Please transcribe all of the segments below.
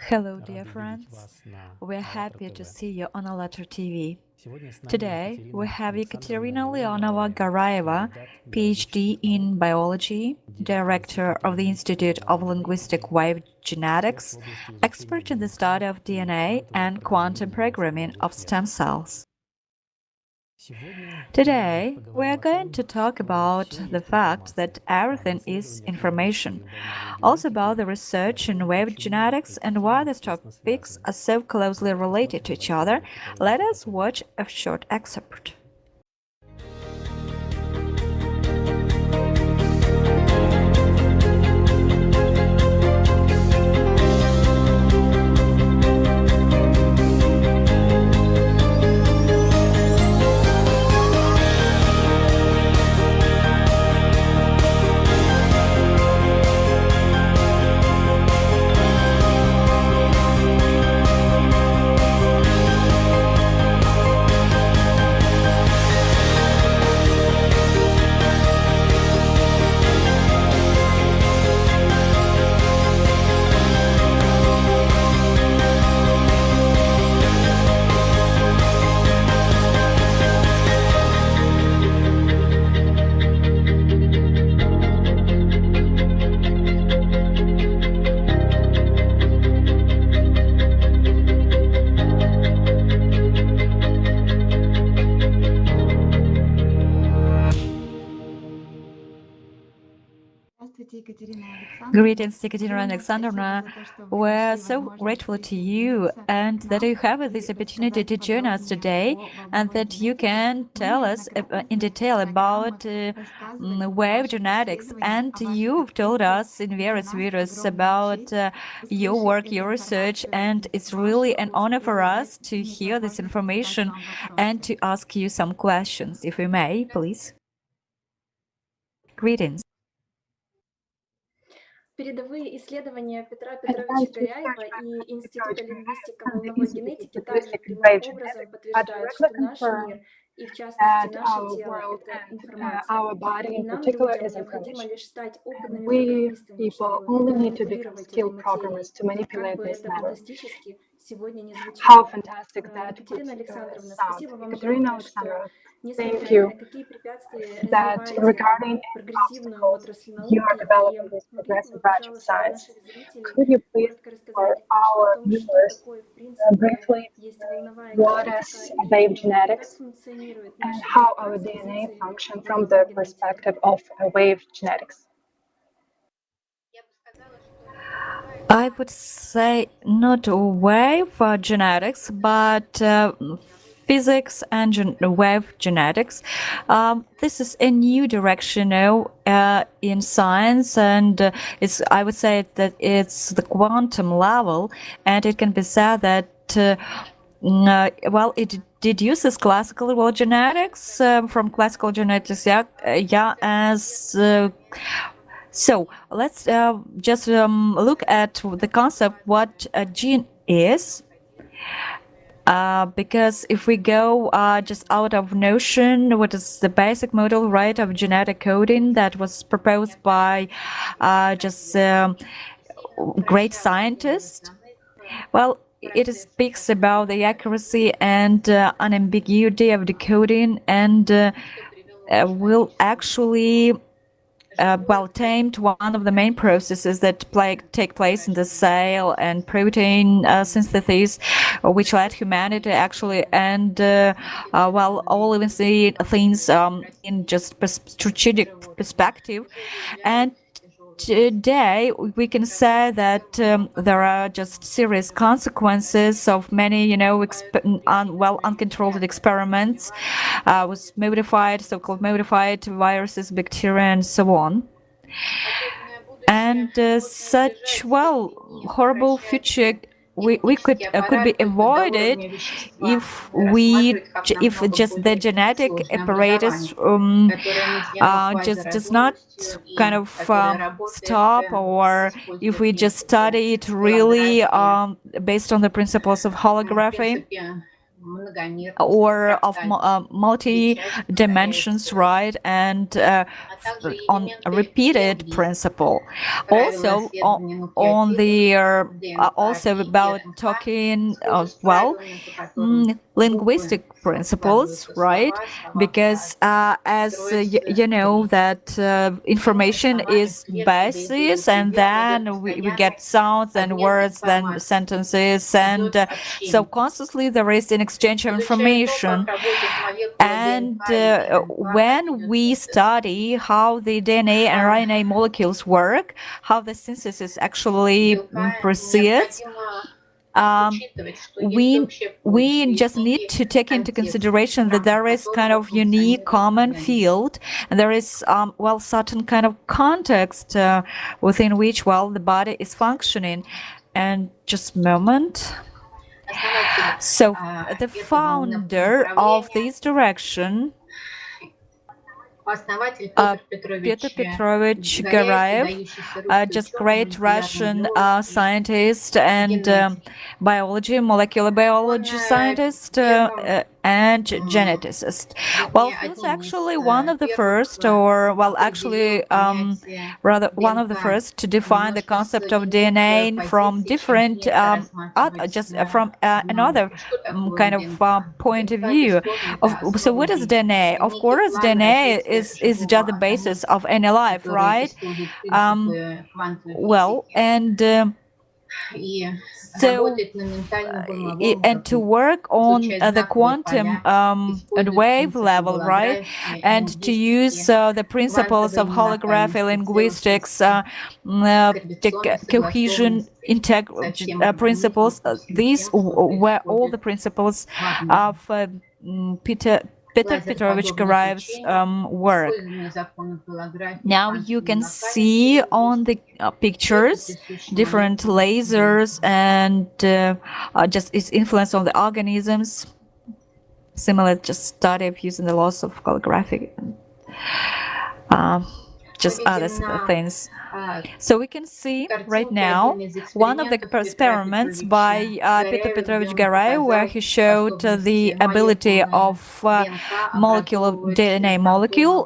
Hello, dear friends. We're happy to see you on ALLATRA TV. Today, we have Ekaterina Leonova-Garyaeva, Ph.D. in biology, director of the Institute of Linguistic-Wave Genetics, expert in the study of DNA and quantum programming of stem cells. Today, we are going to talk about the fact that everything is information, also about the research in wave genetics and why these topics are so closely related to each other. Let us watch a short excerpt. Greetings, Ekaterina Alexandrovna. We're so grateful to you and that you have this opportunity to join us today and that you can tell us in detail about wave genetics. And you've told us in various videos about your work, your research, and it's really an honor for us to hear this information and to ask you some questions, if we may, please. Greetings. Передовые исследования Петра Петровича Гаряева и Института лингвистико-волновой генетики также прямым образом подтверждают, что наш мир и, в частности, наше тело — это информация. И нам, людям, необходимо лишь стать опытными программистами, чтобы манипулировать этой материей. Как бы это фантастически сегодня не звучало. Екатерина Александровна, спасибо вам огромное, что несмотря на какие препятствия развиваете прогрессивную отрасль науки, и могли бы вы, пожалуйста, наших зрителей коротко рассказать о том, что такое, в принципе, есть волновая генетика, как функционирует наша how our DNA function from the perspective of wave genetics. I would say not wave genetics, but physics and wave genetics. This is a new direction in science, and I would say that it's the quantum level, and it can be said that well, it deduces classical genetics from classical genetics, so let's just look at the concept what a gene is, because if we go just out of notion, what is the basic model, right, of genetic coding that was proposed by great scientists, well, it speaks about the accuracy and unambiguity of decoding and will actually tame to one of the main processes that take place in the cell and protein synthesis, which led humanity actually, and all living things in just strategic perspective. And today we can say that there are just serious consequences of many, uncontrolled experiments with so-called modified viruses, bacteria, and so on. And such horrible future we could be avoided if just the genetic apparatus just does not kind of stop, or if we just study it really based on the principles of holography. or of multi dimensions, right? And on a repeated principle. Also on the also about talking linguistic principles, right? Because as you know that information is basis, and then we get sounds and words, then sentences, and so constantly there is an exchange of information. And when we study how the DNA and RNA molecules work, how the synthesis actually proceeds, we just need to take into consideration that there is kind of unique common field, and there is certain kind of context within which the body is functioning. And just a moment. So the founder of this direction, Peter Petrovich Garyaev, just great Russian scientist and molecular biology scientist and geneticist. Well, he was actually one of the first, rather one of the first to define the concept of DNA from different, just from another kind of point of view. So what is DNA? Of course, DNA is just the basis of any life, right? And to work on the quantum and wave level, right? And to use the principles of holography, linguistics, cohesion, principles. These were all the principles of Peter Petrovich Garyaev's work. Now you can see on the pictures different lasers and just its influence on the organisms, similar just study of using the laws of holography, just other things. So we can see right now one of the experiments by Peter Petrovich Garyaev, where he showed the ability of DNA molecule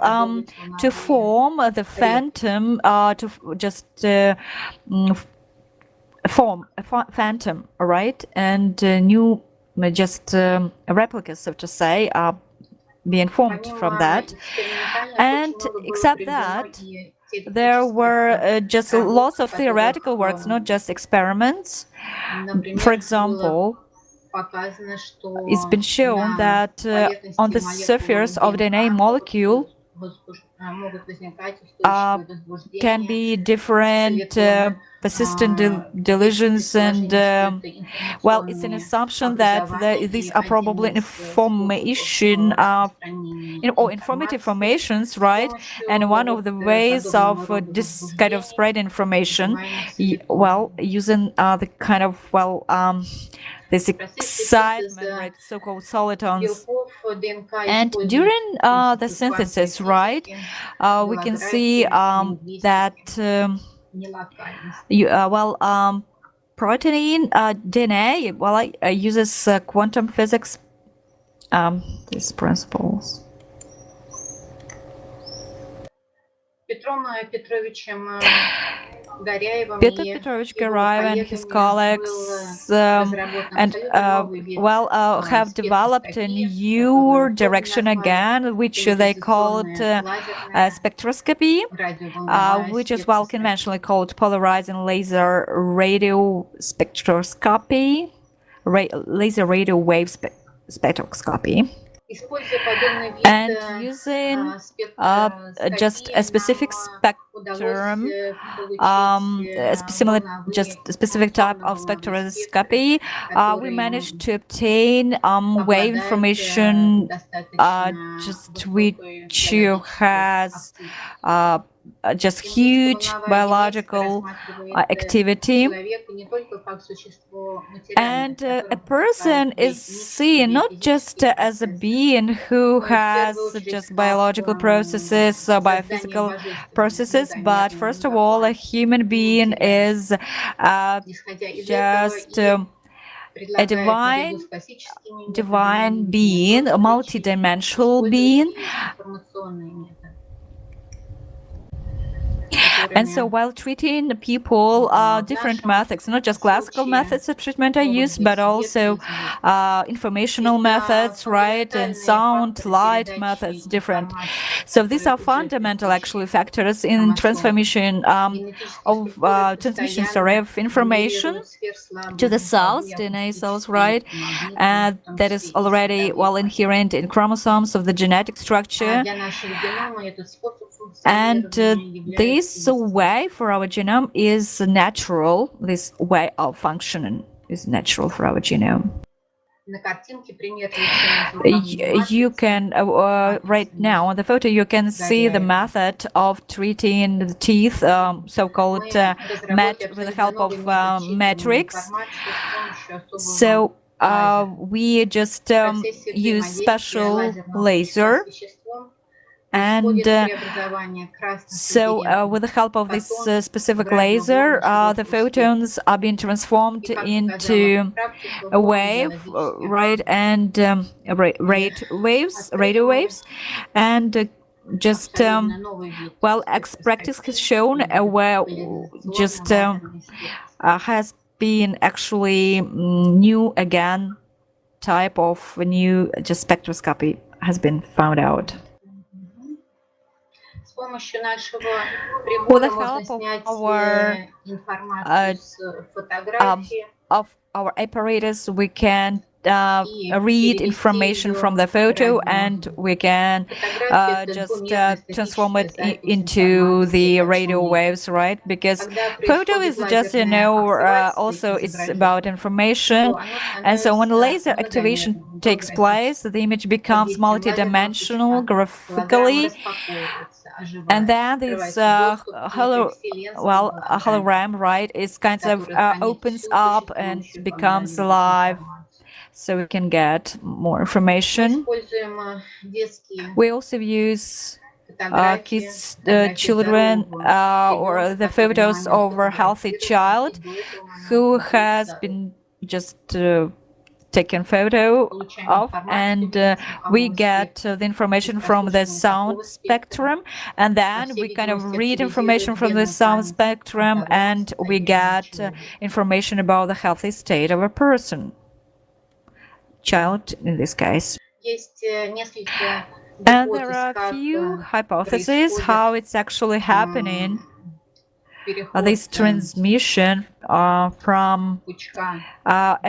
to form the phantom, form a phantom, right? And new replicas, so to say, are being formed from that. And except that, there were just lots of theoretical works, not just experiments. For example, it's been shown that on the surface of the DNA molecule can be different persistent delusions, and it's an assumption that these are probably information or informative formations, right? And one of the ways of this kind of spread information, using the kind of this excitement, right, so-called solitons. And during the synthesis, right, we can see that protein DNA uses quantum physics, these principles. Peter Petrovich Garyaev and his colleagues have developed a new direction again, which they called spectroscopy, which is conventionally called polarizing laser radio spectroscopy, laser radio wave spectroscopy. And using just a specific spectrum, specific type of spectroscopy, we managed to obtain wave information which has just huge biological activity, and a person is seen not just as a being who has just biological processes or biophysical processes, but first of all, a human being is just a divine being, a multidimensional being. And so while treating people, different methods, not just classical methods of treatment are used, but also informational methods, right, and sound, light methods, different. So these are fundamental, actually, factors in transformation of of information to the cells, DNA cells, right? That is already well inherent in chromosomes of the genetic structure. And this way for our genome is natural. This way of functioning is natural for our genome. You can right now on the photo you can see the method of treating the teeth, so-called with the help of matrix. So we just use special laser. And so with the help of this specific laser, the photons are being transformed into a wave, right, and radio waves, and just well, practice has shown where just has been actually new again type of new just spectroscopy has been found out. With the help of our apparatus, we can read information from the photo, and we can just transform it into the radio waves, right? Because photo is just, also it's about information. And so when laser activation takes place, the image becomes multidimensional graphically. And then this hologram, right, is kind of opens up and becomes alive, so we can get more information. We also use kids, children, or the photos of a healthy child who has been just taken photo of, and we get the information from the sound spectrum, and then we kind of read information from the sound spectrum, and we get information about the healthy state of a person, child in this case. And there are a few hypotheses how it's actually happening. This transmission from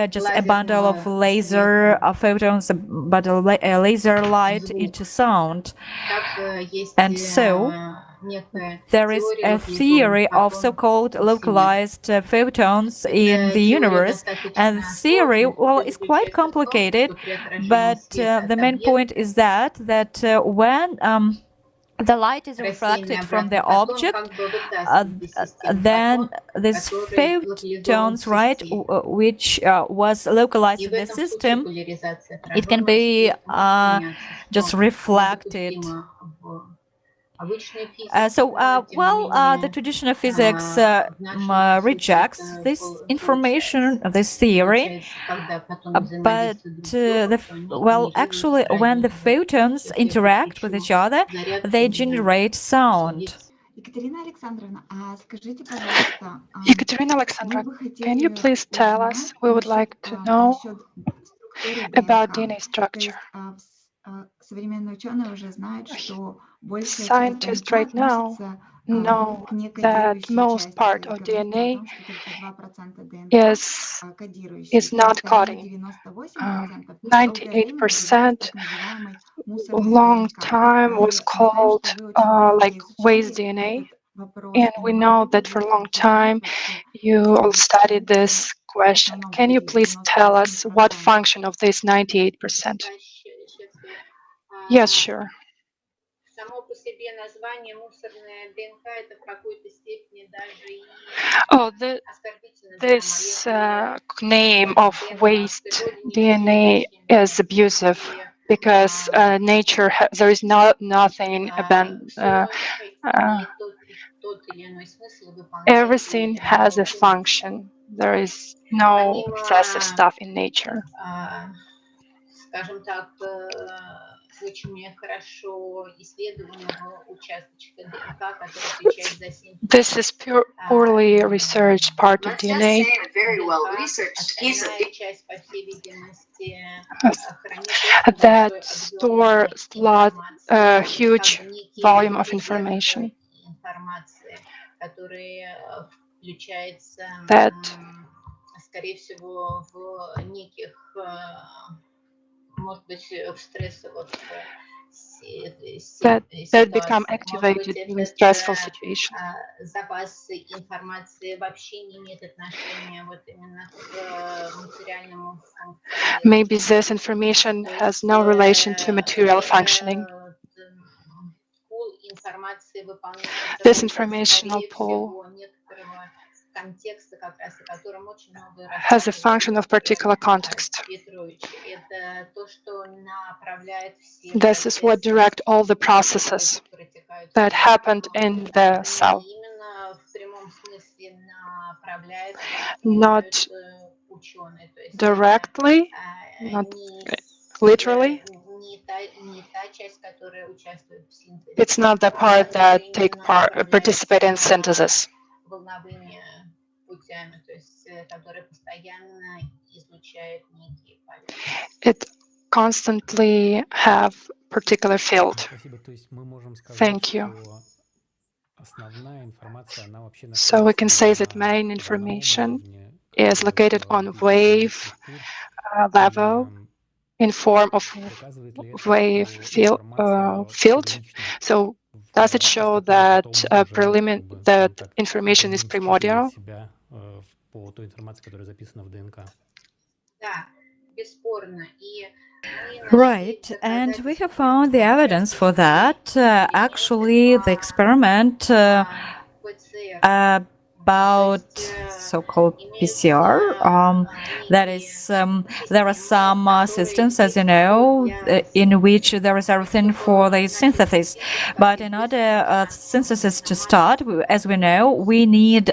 just a bundle of laser photons, a laser light into sound. And so there is a theory of so-called localized photons in the universe, and the theory, well, is quite complicated, but the main point is that when the light is reflected from the object, then these photons, right, which was localized in the system, it can be just reflected. The traditional physics rejects this information, this theory, but actually, when the photons interact with each other, they generate sound. Ekaterina Alexandrovna, can you please tell us? We would like to know about DNA structure. Scientists right now know that most part of DNA is not coding. 98% long time was called like waste DNA, and we know that for a long time you all studied this question. Can you please tell us what function of this 98%? Yes, sure. Oh, this name of waste DNA is abusive because nature there is nothing about everything has a function. There is no excessive stuff in nature. Скажем так, очень хорошо исследованного участочка ДНК, который отвечает за синтез. This is poorly researched part of DNA Остальная часть, по всей видимости, that stores a huge volume of information который включается, that скорее всего, в неких, может быть, в стрессовых that become activated in stressful situations. Запас информации вообще не имеет отношения вот именно к материальному функционированию. Maybe this information has no relation to material functioning. Информации выполняет This informational pool некоторого контекста, как раз о котором очень много has a function of particular context. Это то, что направляет все This is what direct all the processes that happened in the cell. Именно в прямом смысле направляет Not ученые, то есть directly, not literally. не та часть, которая участвует в синтезе. It's not the part that participate in synthesis. Волновыми путями, то есть которые постоянно излучают некие поля. It constantly have particular field. Thank you. So we can say that main information is located on wave level in form of wave field. So does it show that that information is primordial? Right, and we have found the evidence for that. Actually, the experiment about so-called PCR, that is, there are some systems, as you know, in which there is everything for the synthesis. But in order synthesis to start, as we know, we need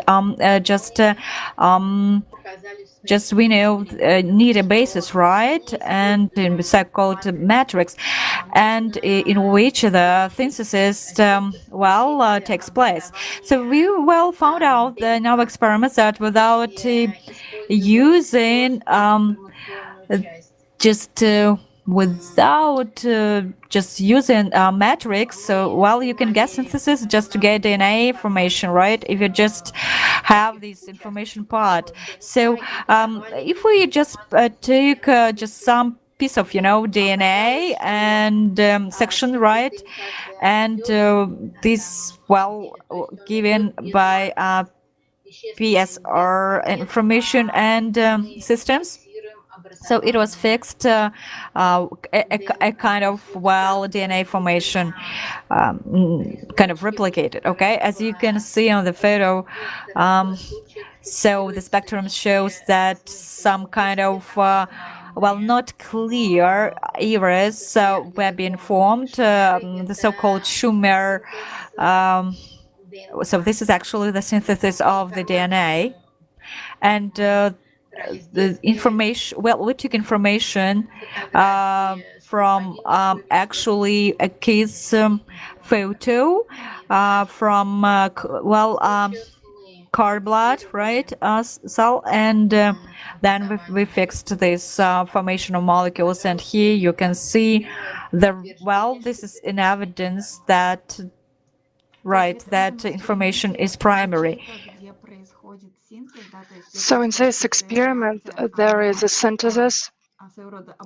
we know need a basis, right, and in so-called matrix, and in which the synthesis takes place. So we found out in our experiments that without using just using matrix, you can get synthesis just to get DNA information, right? If you just have this information part. So if we just take just some piece of DNA and section, right, and this given by PSR information and systems. So it was fixed, a kind of DNA formation, kind of replicated. Okay, as you can see on the photo, so the spectrum shows that some kind of not clear areas were being formed, the so-called Schumer. So this is actually the synthesis of the DNA, and the information. We took information from actually a case photo from cord blood, right, cell, and then we fixed this formation of molecules, and here you can see this is an evidence that that information is primary. So in this experiment, there is a synthesis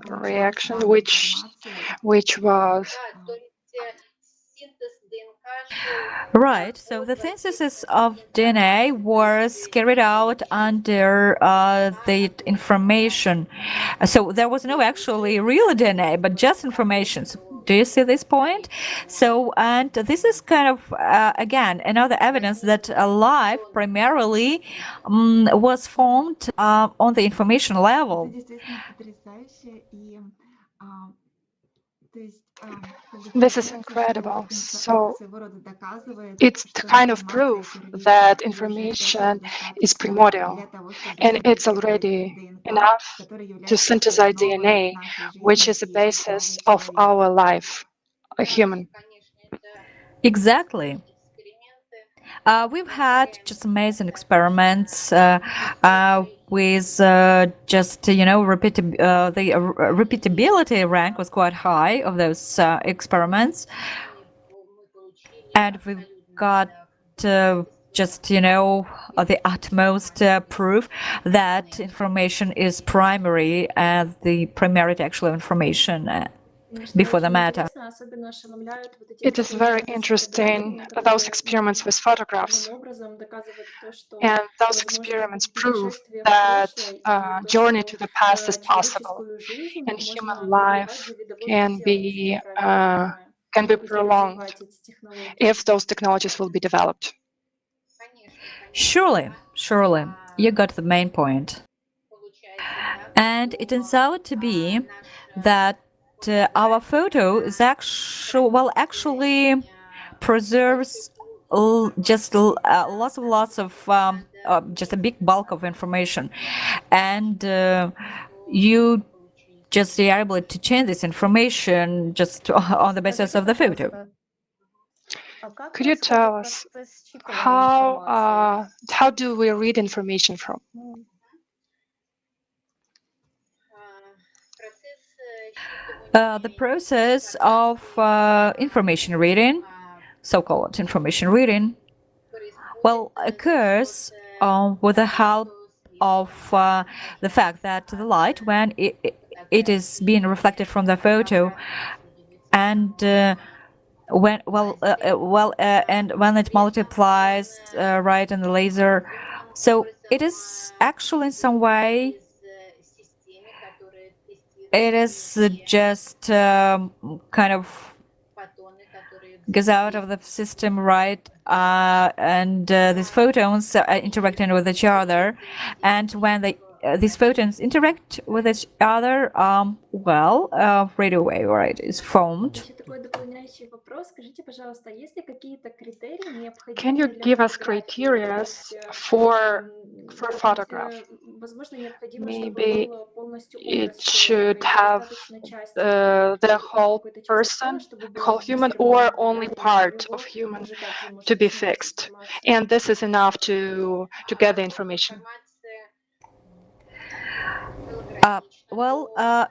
reaction which was right. So the synthesis of DNA was carried out under the information. So there was no actually real DNA, but just information. So do you see this point? So, and this is kind of, again, another evidence that life primarily was formed on the information level. This is incredible. So it's the kind of proof that information is primordial, and it's already enough to synthesize DNA, which is the basis of our life, a human. Exactly. We've had just amazing experiments with just the repeatability rank was quite high of those experiments, and we've got just the utmost proof that information is primary as the primarity actual information before the matter. It is very interesting, those experiments with photographs. And those experiments prove that journey to the past is possible, and human life can be prolonged if those technologies will be developed. Surely, you got the main point. And it turns out to be that our photo is actually preserves just lots of just a big bulk of information, and you just are able to change this information just on the basis of the photo. Could you tell us how do we read information from? The process of information reading, so-called information reading, occurs with the help of the fact that the light, when it is being reflected from the photo, and and when it multiplies right in the laser, so it is actually in some way it is just kind of goes out of the system, right? And these photons are interacting with each other, and when these photons interact with each other, radio wave, right, is formed. Can you give us criteria for photograph? Maybe it should have the whole person, whole human, or only part of human to be fixed, and this is enough to get the information.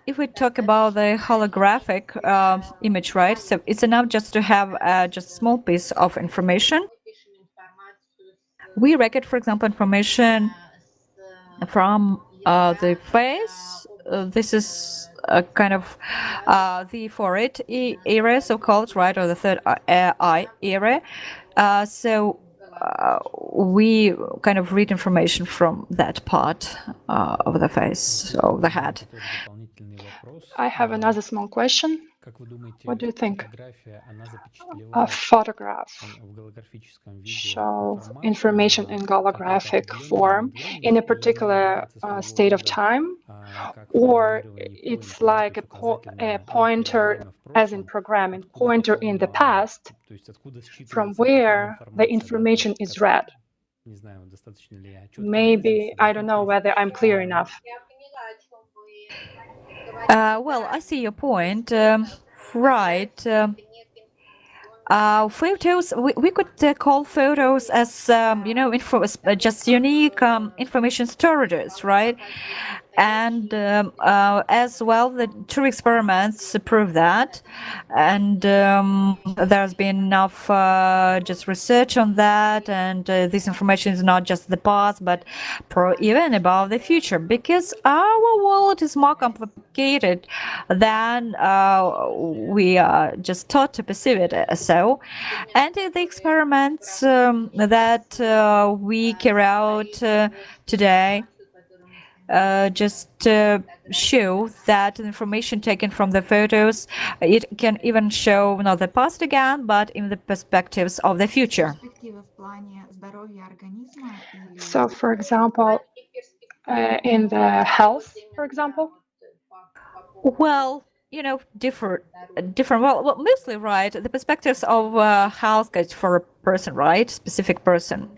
If we talk about the holographic image, right? So it's enough just to have just a small piece of information. We record, for example, information from the face. This is a kind of the forehead area, so-called, right, or the third eye area. We kind of read information from that part of the face, of the head. I have another small question. What do you think? A photograph shows information in holographic form in a particular state of time, or it's like a pointer, as in programming, pointer in the past, from where the information is read. Maybe, I don't know whether I'm clear enough. I see your point. Right. Photos, we could call photos as, just unique information storages, right? And as well, the true experiments prove that. And there's been enough just research on that. And this information is not just the past, but even about the future, because our world is more complicated than we are just taught to perceive it so. And the experiments that we carry out today just show that the information taken from the photos, it can even show not the past again, but in the perspectives of the future. So, for example, in the health, for example? Well, different. Well, mostly right. The perspectives of health for a person, right? Specific person.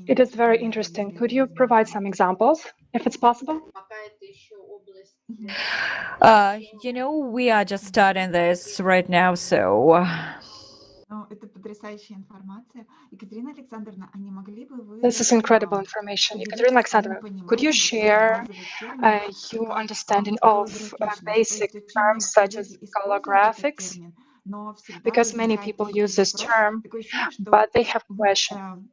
It is very interesting. Could you provide some examples, if it's possible? We are just starting this right now, so. This is incredible information. Ekaterina Alexandrovna, could you share your understanding of basic terms such as holographics? Because many people use this term, but they have questions.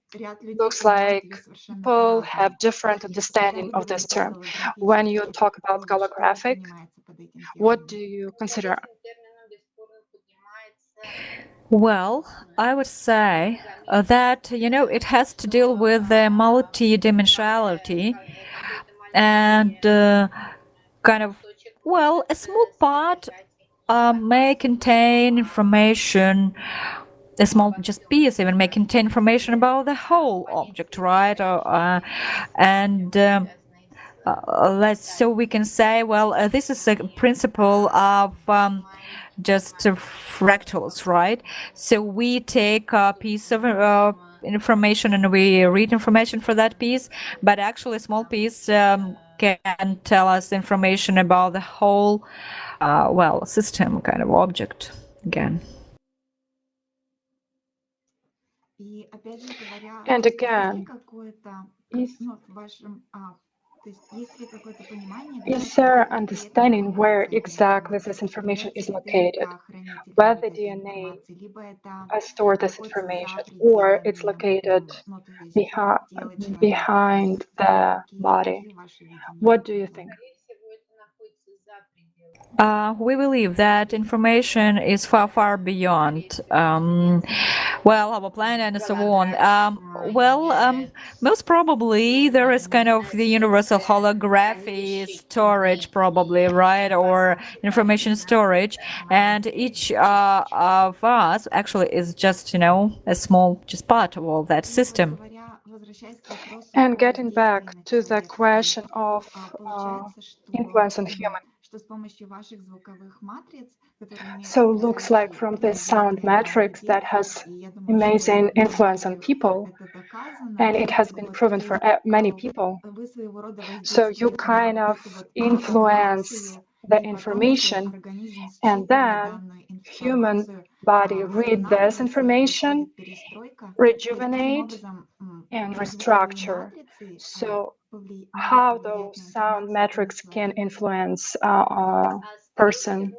Looks like people have different understanding of this term. When you talk about holographic, what do you consider? Well, I would say that, it has to deal with the multidimensionality and kind of, well, a small part may contain information, a small just piece even may contain information about the whole object, right? So we can say, well, this is a principle of just fractals, right? So we take a piece of information and we read information for that piece, but actually a small piece can tell us information about the whole, system, kind of object again. And again, is there understanding where exactly this information is located? Where the DNA store this information, or it's located behind the body? What do you think? We believe that information is far, far beyond, our planet and so on. Most probably there is kind of the universal holography storage, probably, right, or information storage, and each of us actually is just, a small just part of all that system. And getting back to the question of influence on human. So looks like from this sound matrix that has amazing influence on people, and it has been proven for many people. So you kind of influence the information, and then human body read this information, rejuvenate, and restructure. So how those sound metrics can influence a person?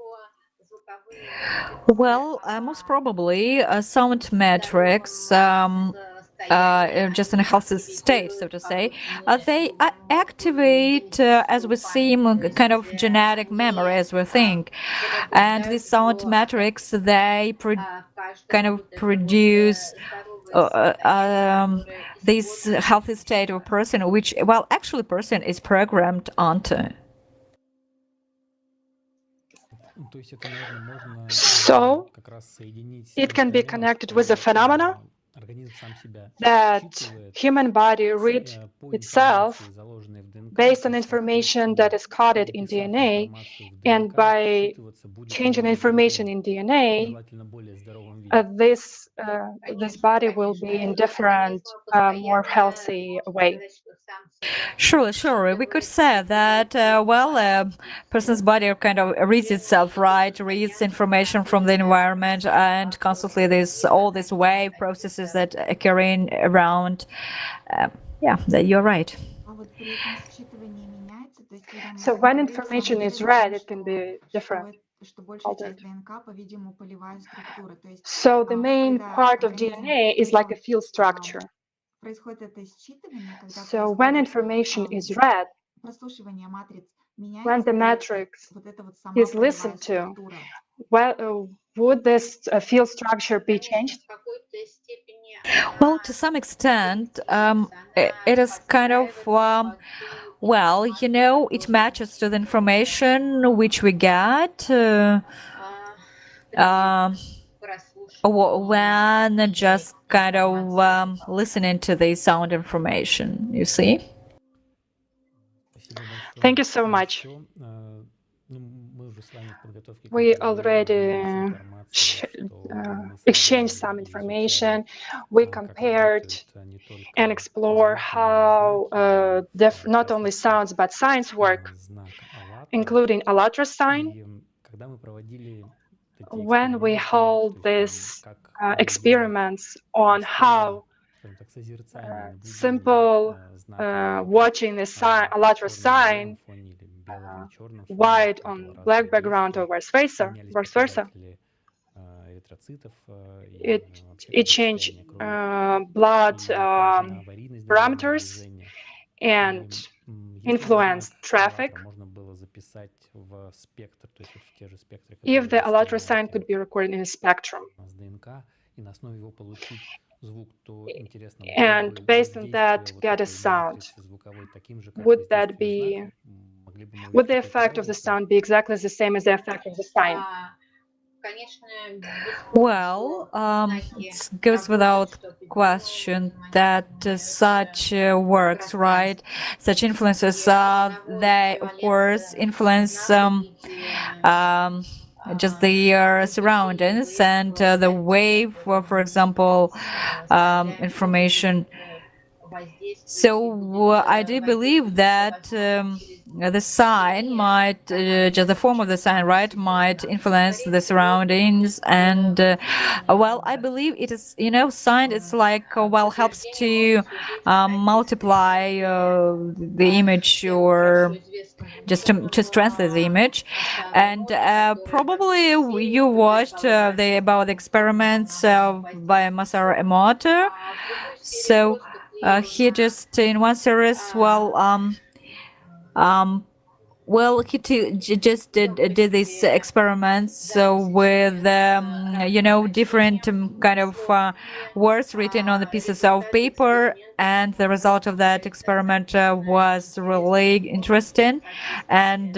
Well, most probably sound metrics, just in a healthy state, so to say, they activate, as we see, kind of genetic memory, as we think. And these sound metrics, they kind of produce this healthy state of a person, which, actually, person is programmed onto. So it can be connected with the phenomena that human body reads itself based on information that is coded in DNA, and by changing information in DNA, this body will be in different, more healthy way. Sure. We could say that, a person's body kind of reads itself, right? Reads information from the environment, and constantly all these wave processes that occurring around. You're right. So when information is read, it can be different. Altered. So the main part of DNA is like a field structure. So when information is read, when the matrix is listened to, would this field structure be changed? Well, to some extent, it is kind of, it matches to the information which we get when just kind of listening to the sound information, you see? Thank you so much. We already exchanged some information. We compared and explored how not only sounds but signs work, including ALLATRA sign. When we hold these experiments on how simple watching the sign, ALLATRA sign, white on black background or vice versa, it changed blood parameters and influenced traffic. If the ALLATRA sign could be recorded in a spectrum. And based on that, get a sound. Would the effect of the sound be exactly the same as the effect of the sign? Well, it goes without question that such works, right? Such influences, they of course influence just the surroundings and the wave, for example, information. So I do believe that the sign might, just the form of the sign, right, might influence the surroundings. And well, I believe it is, sign. It's like well, helps to multiply the image or just to strengthen the image. And probably you watched about the experiments by Masaru Emoto. So he just in one series, he just did these experiments with different kind of words written on the pieces of paper, and the result of that experiment was really interesting. And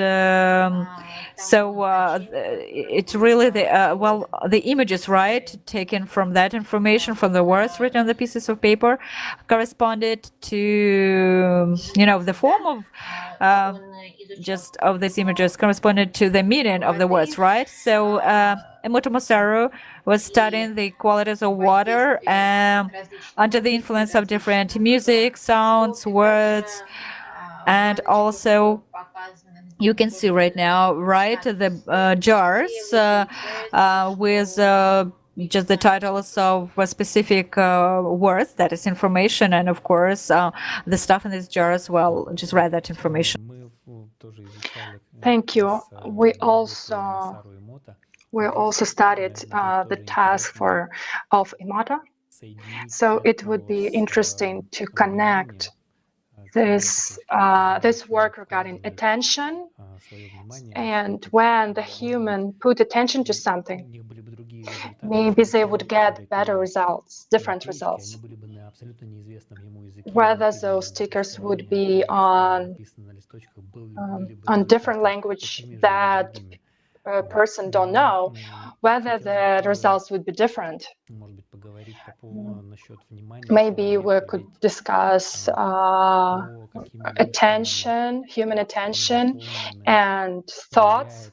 it's really the images, right, taken from that information, from the words written on the pieces of paper, corresponded to the form of just of these images corresponded to the meaning of the words, right? So Emoto Masaru was studying the qualities of water under the influence of different music, sounds, words, and also you can see right now, right, the jars with just the titles of specific words, that is information, and of course the stuff in these jars, well, just write that information. Thank you. We also studied the task of Emoto. So it would be interesting to connect this work regarding attention, and when the human put attention to something, maybe they would get better results, different results. Whether those stickers would be on different language that a person don't know, whether the results would be different. Maybe we could discuss attention, human attention, and thoughts,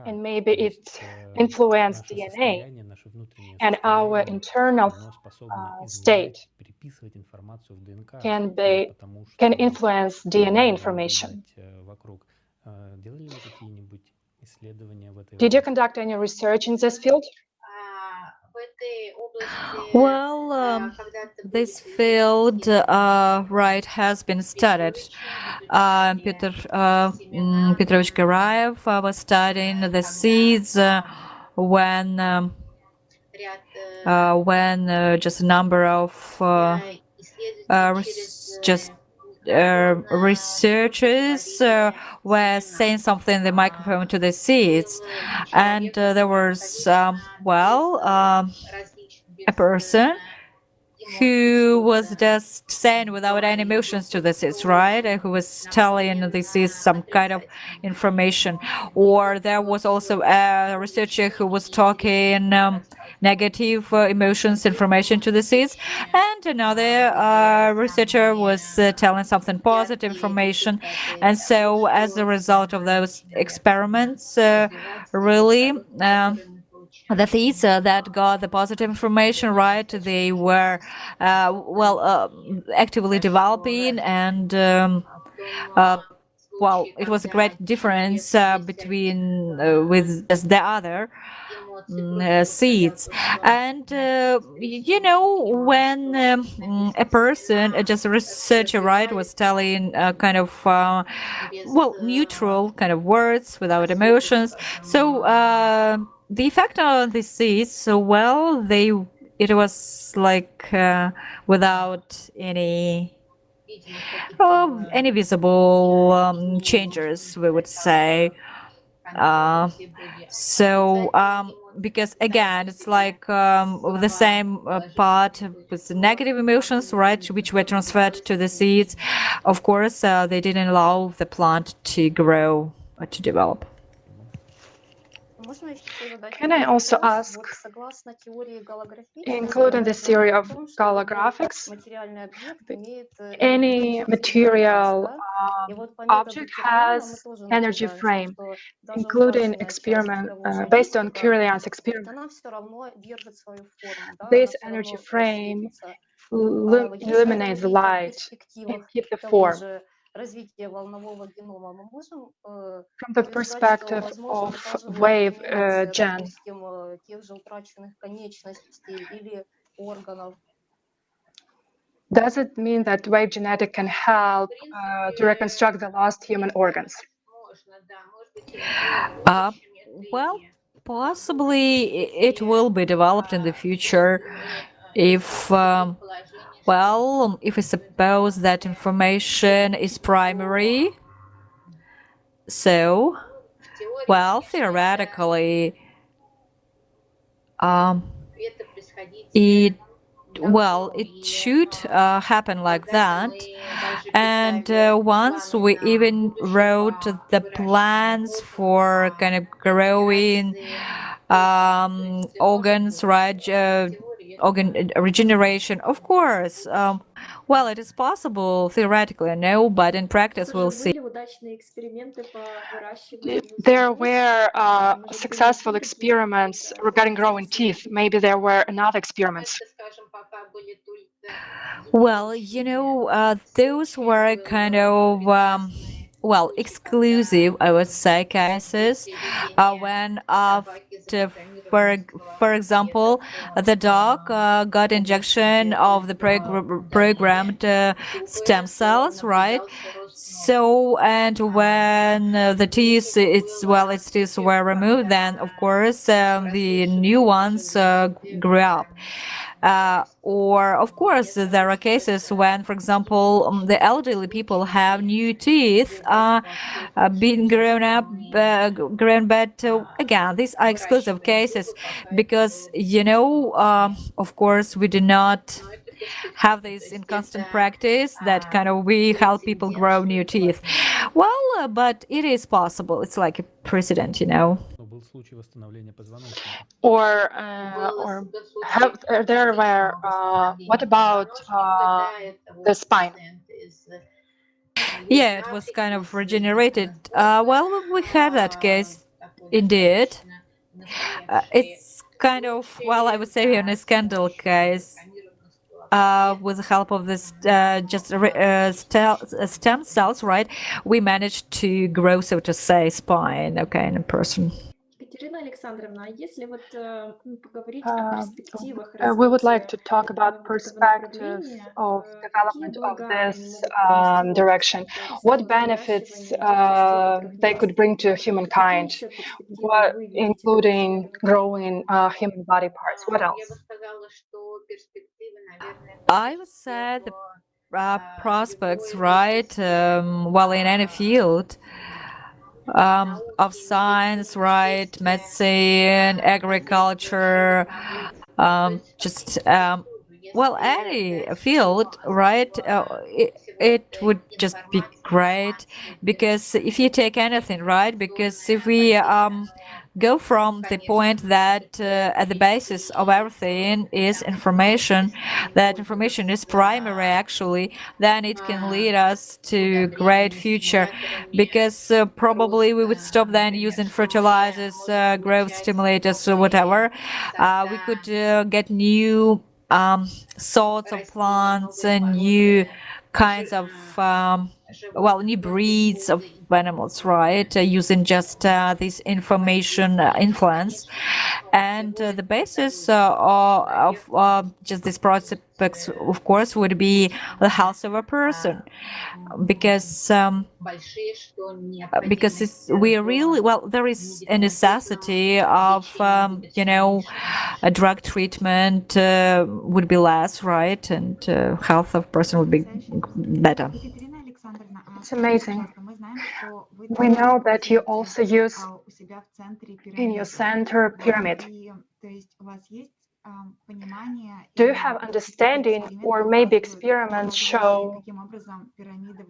and maybe it influenced DNA and our internal state can influence DNA information. Did you conduct any research in this field? Well, this field, right, has been studied. Petrovich Garyaev was studying the seeds when just a number of researchers were saying something in the microphone to the seeds, and there was a person who was just saying without any emotions to this is right, who was telling this is some kind of information, or there was also a researcher who was talking negative emotions information to the seeds, and another researcher was telling something positive information. And so as a result of those experiments, really the theta that got the positive information right, they were actively developing, and well, it was a great difference between with just the other seeds. And you know, when a person, just a researcher, right, was telling kind of neutral kind of words without emotions, so the effect on the seeds, so well, it was like without any visible changes, we would say. So because again, it's like the same part with the negative emotions, right, which were transferred to the seeds. Of course, they didn't allow the plant to grow or to develop. Can I also ask, including this theory of holographics, any material object has energy frame, including experiment based on Kirlian's experiment. This energy frame eliminates the light and keep the form. From the perspective of wave gen, does it mean that wave genetic can help to reconstruct the lost human organs? Well, possibly it will be developed in the future if if we suppose that information is primary. So, well, theoretically, it should happen like that. And once we even wrote the plans for kind of growing organs, right? Organ regeneration, of course. Well, it is possible theoretically, no, but in practice, we'll see. There were successful experiments regarding growing teeth. Maybe there were another experiments. Well, you know, those were kind of exclusive, I would say, cases when after, for example, the dog got injection of the programmed stem cells, right? So, and when the teeth, its teeth were removed, then of course the new ones grew up. Or of course there are cases when, for example, the elderly people have new teeth being grown, but again, these are exclusive cases because, you know, of course we do not have this in constant practice, that kind of we help people grow new teeth. Well, but it is possible. It's like a precedent, you know. Or there were, what about the spine? Yeah, it was kind of regenerated. Well, we had that case, indeed. It's kind of, well, I would say, a scandal case. With the help of this stem cells, right, we managed to grow, so to say, spine, okay, in a person. Екатерина Александровна, а если вот поговорить о о перспективах we would like to talk about perspective of development of this direction. What benefits they could bring to humankind, including growing human body parts? What else? I would say the prospects, right, well, in any field of science, right, medicine, agriculture, just well, any field, right? It would just be great because if you take anything, right? Because if we go from the point that at the basis of everything is information, that information is primary actually, then it can lead us to great future because probably we would stop then using fertilizers, growth stimulators or whatever. We could get new sorts of plants and new kinds of new breeds of animals, right? Using just this information influence, and the basis of just these prospects, of course, would be the health of a person, because we really there is a necessity of a drug treatment would be less, right, and health of person would be better. It's amazing. We know that you also use in your center pyramid. Do you have understanding or maybe experiments show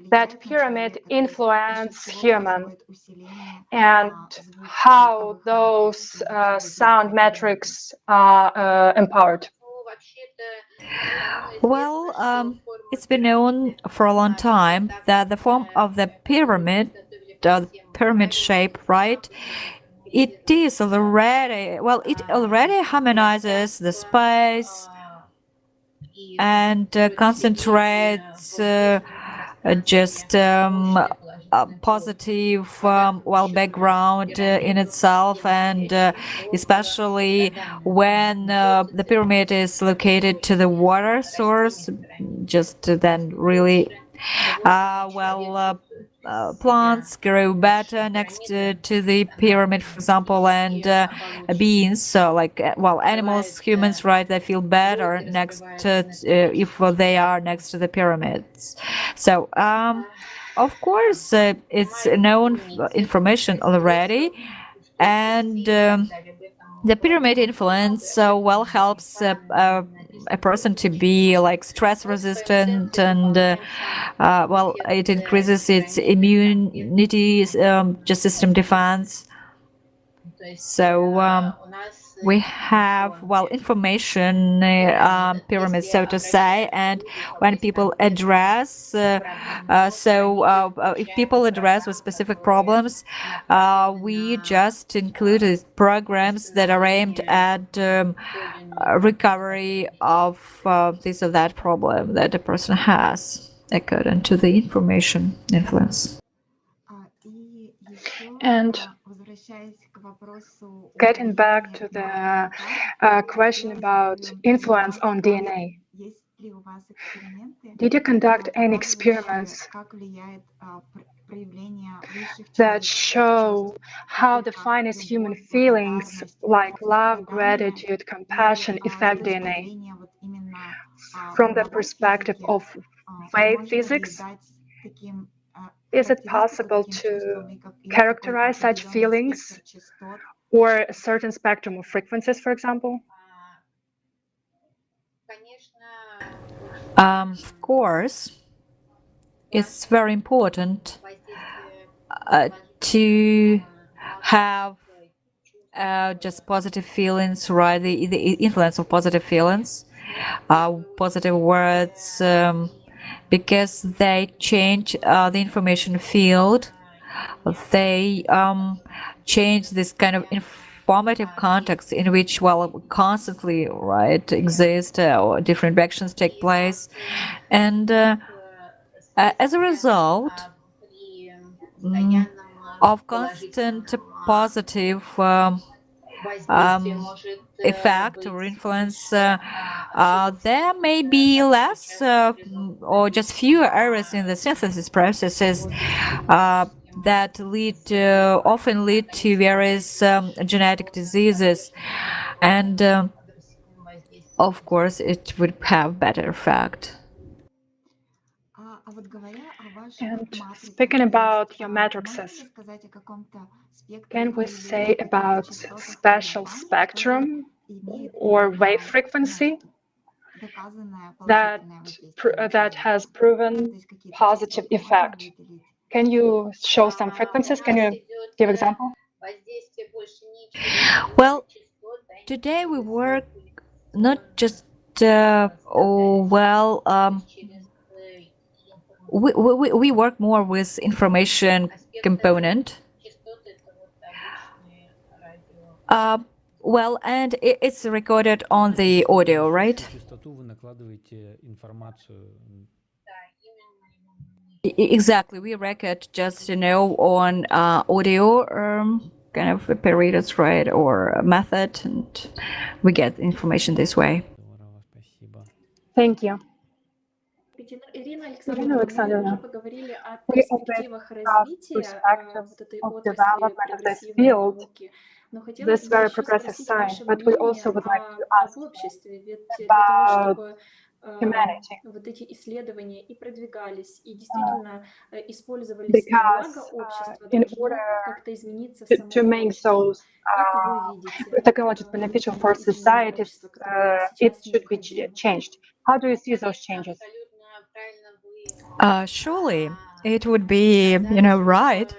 that pyramid influence human and how those sound metrics are empowered? Well, it's been known for a long time that the form of the pyramid, the pyramid shape, right? It is already, it already harmonizes the space and concentrates just a positive background in itself, and especially when the pyramid is located to the water source, just then really plants grow better next to the pyramid, for example, and beings. So, animals, humans, right? They feel better next to if they are next to the pyramids. So, of course, it's known information already, and the pyramid influence helps a person to be stress resistant, and it increases its immunity, just system defense. So we have information pyramid, so to say, and when people address if people address with specific problems, we just included programs that are aimed at recovery of this or that problem that a person has according to the information influence. And getting back to the question about influence on DNA, did you conduct any experiments that show how the finest human feelings like love, gratitude, compassion affect DNA from the perspective of wave physics? Is it possible to characterize such feelings or a certain spectrum of frequencies, for example? Of course, it's very important to have just positive feelings, right? The influence of positive feelings, positive words, because they change the information field. They change this kind of informative context in which, constantly, right, exist, or different reactions take place, and as a result of constant positive effect or influence, there may be less or just fewer errors in the synthesis processes that often lead to various genetic diseases, and of course it would have better effect. And speaking about your matrices, can we say about special spectrum or wave frequency that has proven positive effect. Can you show some frequencies? Can you give example? Well, today we work not just we work more with information component. Well, and it's recorded on the audio, right? Exactly. We record just, on audio, kind of operators, right, or method, and we get information this way. Thank you. Ирина Irina Александровна, мы уже Alexandrovna, поговорили о we already перспективах discussed развития perspectives вот этой of отрасли development of this прогрессивной field, науки. Но хотелось this бы very еще progressive спросить science, ваше but we мнение also would like to об ask обществе. Ведь для того, about чтобы humanity, вот эти исследования и продвигались, и действительно использовались на благо because общества, in должно order как-то измениться to само make общество. those Как вы видите technologies beneficial for изменение society, общества, которое it сейчас should be необходимо? changed. How do you see those changes? Surely it would be, right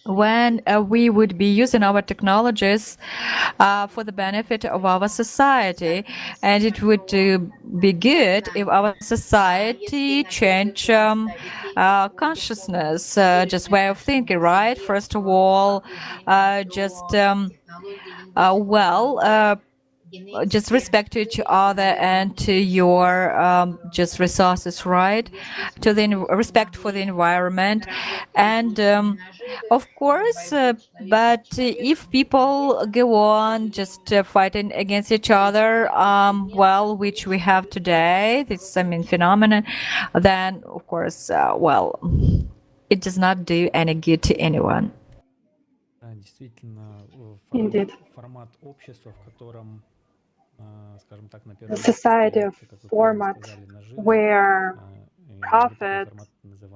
when we would be using our technologies for the benefit of our society, and it would be good if our society change consciousness, just way of thinking, right? First of all, just just respect to each other and to your just resources, right? To the respect for the environment, and of course, but if people go on just fighting against each other, which we have today, this phenomenon, then of course, it does not do any good to anyone. Indeed. The society of format where profit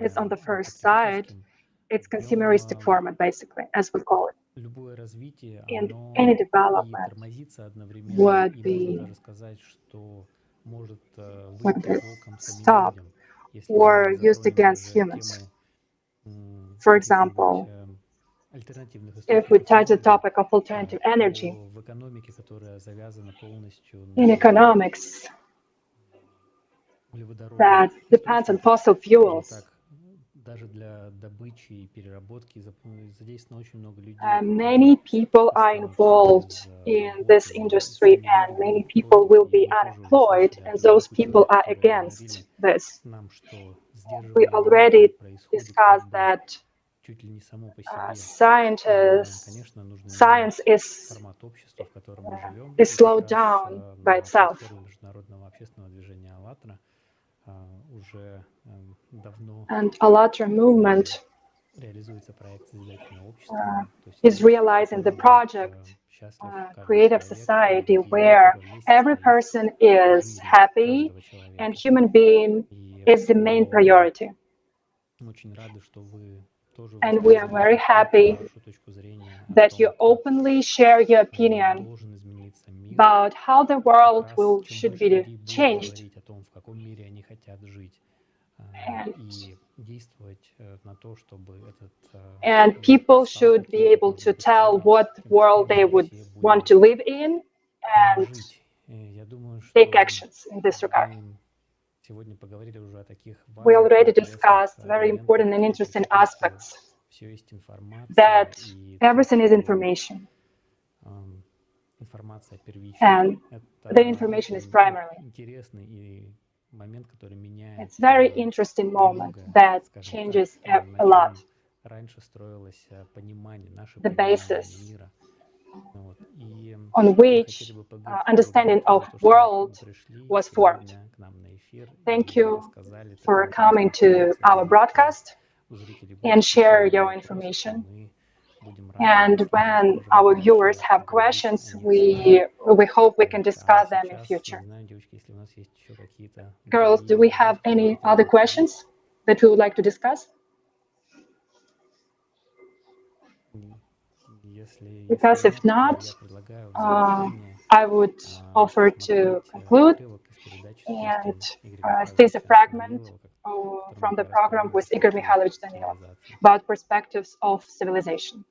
is on the first side, it's consumeristic format, basically, as we call it. And any development would be stopped or used against humans. For example, if we touch the topic of alternative energy, in economics, that depends on fossil fuels. Many people are involved in this industry, and many people will be unemployed, and those people are against this. We already discussed that science is slowed down by itself. And ALLATRA movement is realizing the project creative society where every person is happy and human being is the main priority. And we are very happy that you openly share your opinion about how the world should be changed. And people should be able to tell what world they would want to live in and take actions in this regard. We already discussed very important and interesting aspects, that everything is information, and the information is primary. It's a very interesting moment that changes a lot the basis on which understanding of world was formed. Thank you for coming to our broadcast and share your information. And when our viewers have questions, we hope we can discuss them in future. Girls, do we have any other questions that we would like to discuss? Because if not, I would offer to conclude. and sees a fragment from the program with Igor Mikhailovich Danilov about perspectives of civilization.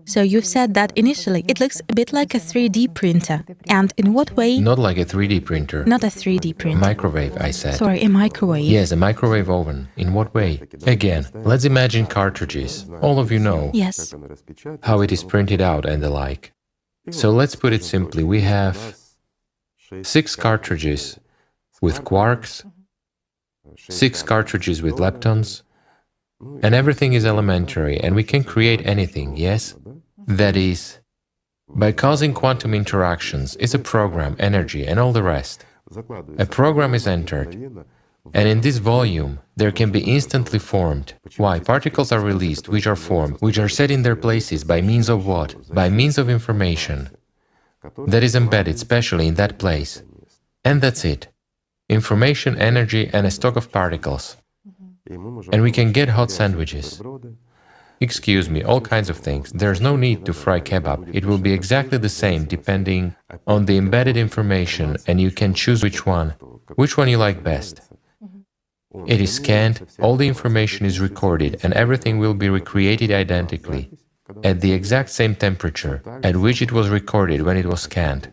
So you've said that initially it looks a bit like a 3D printer. And in what way? Not like a 3D printer. Not a 3D printer. Microwave, I said. Sorry, a microwave. Yes, a microwave oven. In what way? Again, let's imagine cartridges. All of you know Yes. how it is printed out and the like. So let's put it simply. We have 6 cartridges with quarks, 6 cartridges with leptons, and everything is elementary, and we can create anything, yes? That is, by causing quantum interactions, it's a program, energy, and all the rest. A program is entered, and in this volume, there can be instantly formed. Why? Particles are released, which are formed, which are set in their places by means of what? By means of information that is embedded specially in that place. And that's it. Information, energy, and a stock of particles. And we can get hot sandwiches. Excuse me, all kinds of things. There's no need to fry kebab. It will be exactly the same depending on the embedded information, and you can choose which one you like best. It is scanned, all the information is recorded, and everything will be recreated identically, at the exact same temperature at which it was recorded when it was scanned.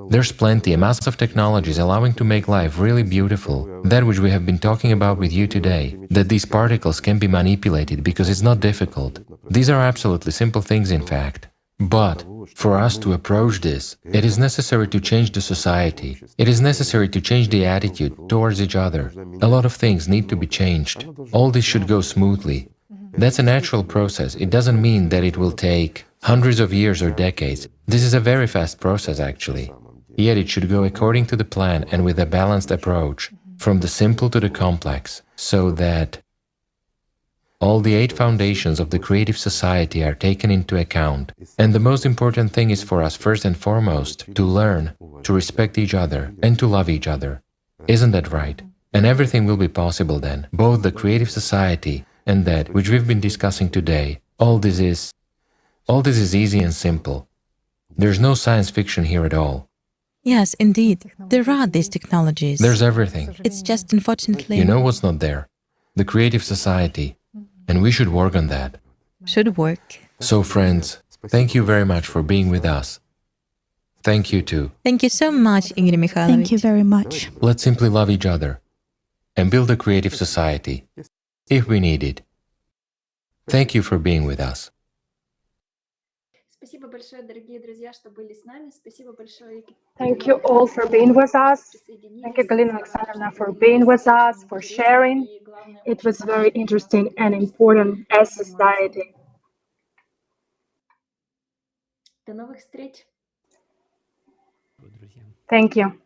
There's plenty, a mass of technologies allowing to make life really beautiful, that which we have been talking about with you today, that these particles can be manipulated because it's not difficult. These are absolutely simple things, in fact. But for us to approach this, it is necessary to change the society. It is necessary to change the attitude towards each other. A lot of things need to be changed. All this should go smoothly. That's a natural process. It doesn't mean that it will take hundreds of years or decades. This is a very fast process, actually. Yet it should go according to the plan and with a balanced approach, from the simple to the complex, so that all the 8 foundations of the creative society are taken into account. And the most important thing is for us, first and foremost, to learn, to respect each other, and to love each other. Isn't that right? And everything will be possible then, both the creative society and that which we've been discussing today. All this is easy and simple. There's no science fiction here at all. Yes, indeed. There are these technologies. There's everything. It's just unfortunately... You know what's not there? The creative society. And we should work on that. Should work. So friends, thank you very much for being with us. Thank you too. Thank you so much, Igor Mikhailovich. Thank you very much. Let's simply love each other and build a creative society, if we need it. Thank you for being with us. Спасибо большое, дорогие друзья, что были с нами. Спасибо большое, Thank you all for being with us. Thank you, Ekaterina Alexandrovna, for being with us, for sharing. It was very interesting and important as society. До новых встреч. Thank you.